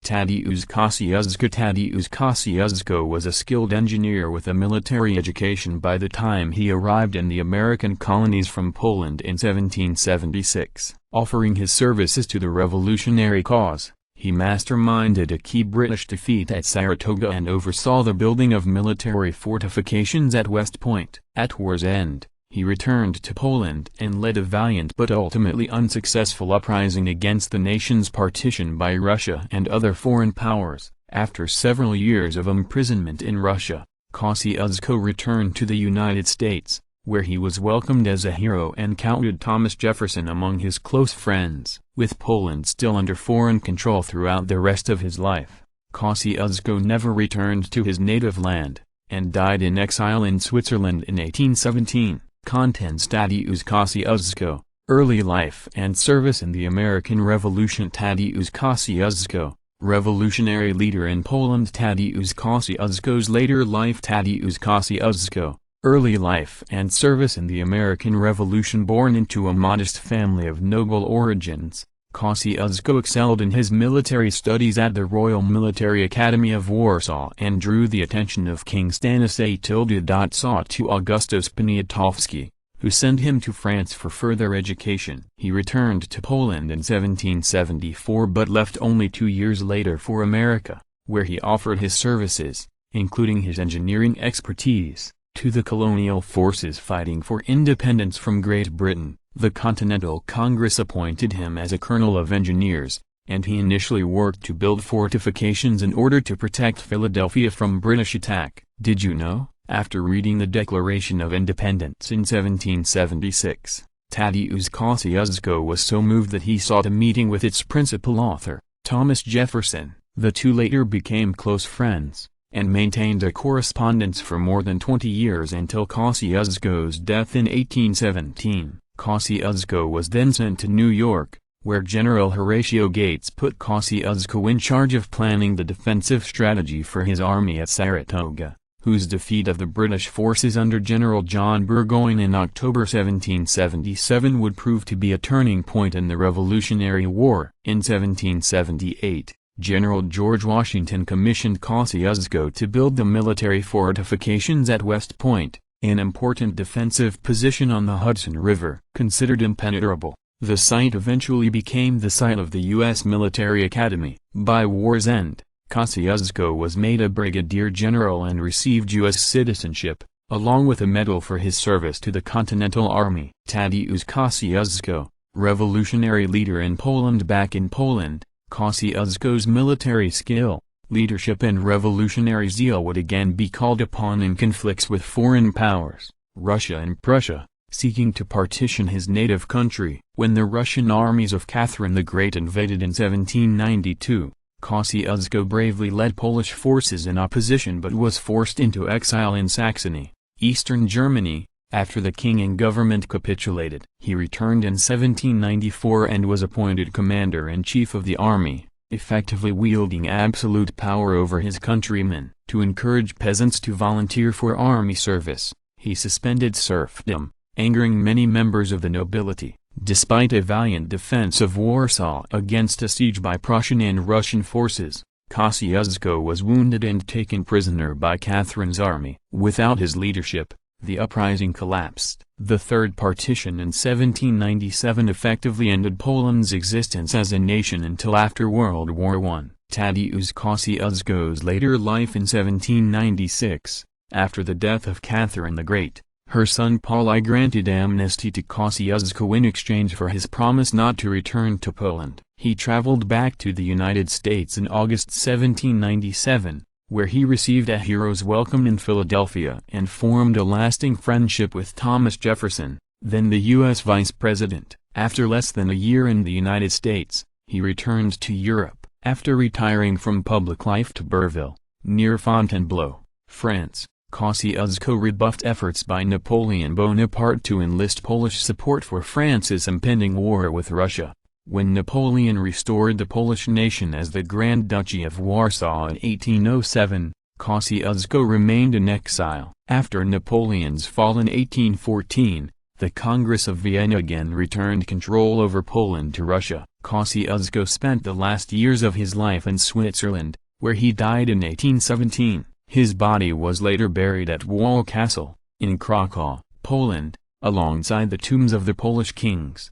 Tadeusz Kosciuszko. Tadeusz Kosciuszko was a skilled engineer with a military education by the time he arrived in the American colonies from Poland in 1776. Offering his services to the revolutionary cause, he masterminded a key British defeat at Saratoga and oversaw the building of military fortifications at West Point. At war's end, he returned to Poland and led a valiant but ultimately unsuccessful uprising against the nation's partition by Russia and other foreign powers. After several years of imprisonment in Russia, Kosciuszko returned to the United States, where he was welcomed as a hero and counted Thomas Jefferson among his close friends. With Poland still under foreign control throughout the rest of his life, Kosciuszko never returned to his native land, and died in exile in Switzerland in 1817. Contents: Tadeusz Kosciuszko, early life and service in the American Revolution. Tadeusz Kosciuszko, revolutionary leader in Poland. Tadeusz Kosciuszko's later life. Tadeusz Kosciuszko, early life and service in the American Revolution. Born into a modest family of noble origins, Kosciuszko excelled in his military studies at the Royal Military Academy of Warsaw and drew the attention of King Stanisław II Augustus Poniatowski, who sent him to France for further education. He returned to Poland in 1774 but left only 2 years later for America, where he offered his services, including his engineering expertise, to the colonial forces fighting for independence from Great Britain. The Continental Congress appointed him as a colonel of engineers, and he initially worked to build fortifications in order to protect Philadelphia from British attack. Did you know? After reading the Declaration of Independence in 1776, Tadeusz Kosciuszko was so moved that he sought a meeting with its principal author, Thomas Jefferson. The two later became close friends, and maintained a correspondence for more than 20 years until Kosciuszko's death in 1817. Kosciuszko was then sent to New York, where General Horatio Gates put Kosciuszko in charge of planning the defensive strategy for his army at Saratoga, whose defeat of the British forces under General John Burgoyne in October 1777 would prove to be a turning point in the Revolutionary War. In 1778, General George Washington commissioned Kosciuszko to build the military fortifications at West Point, an important defensive position on the Hudson River. Considered impenetrable, the site eventually became the site of the U.S. Military Academy. By war's end, Kosciuszko was made a brigadier general and received U.S. citizenship, along with a medal for his service to the Continental Army. Tadeusz Kosciuszko, revolutionary leader in Poland. Back in Poland, Kosciuszko's military skill, leadership and revolutionary zeal would again be called upon in conflicts with foreign powers, Russia and Prussia, seeking to partition his native country. When the Russian armies of Catherine the Great invaded in 1792, Kosciuszko bravely led Polish forces in opposition but was forced into exile in Saxony, eastern Germany, after the king and government capitulated. He returned in 1794 and was appointed commander-in-chief of the army, effectively wielding absolute power over his countrymen. To encourage peasants to volunteer for army service, he suspended serfdom, angering many members of the nobility. Despite a valiant defense of Warsaw against a siege by Prussian and Russian forces, Kosciuszko was wounded and taken prisoner by Catherine's army. Without his leadership, the uprising collapsed. The Third Partition in 1797 effectively ended Poland's existence as a nation until after World War I. Tadeusz Kosciuszko's later life. In 1796, after the death of Catherine the Great, her son Paul I granted amnesty to Kosciuszko in exchange for his promise not to return to Poland. He traveled back to the United States in August 1797, where he received a hero's welcome in Philadelphia and formed a lasting friendship with Thomas Jefferson, then the U.S. Vice President. After less than a year in the United States, he returned to Europe. After retiring from public life to Berville, near Fontainebleau, France, Kosciuszko rebuffed efforts by Napoleon Bonaparte to enlist Polish support for France's impending war with Russia. When Napoleon restored the Polish nation as the Grand Duchy of Warsaw in 1807, Kosciuszko remained in exile. After Napoleon's fall in 1814, The Congress of Vienna again returned control over Poland to Russia. Kosciuszko spent the last years of his life in Switzerland, where he died in 1817. His body was later buried at Wall Castle, in Krakow, Poland, alongside the tombs of the Polish kings.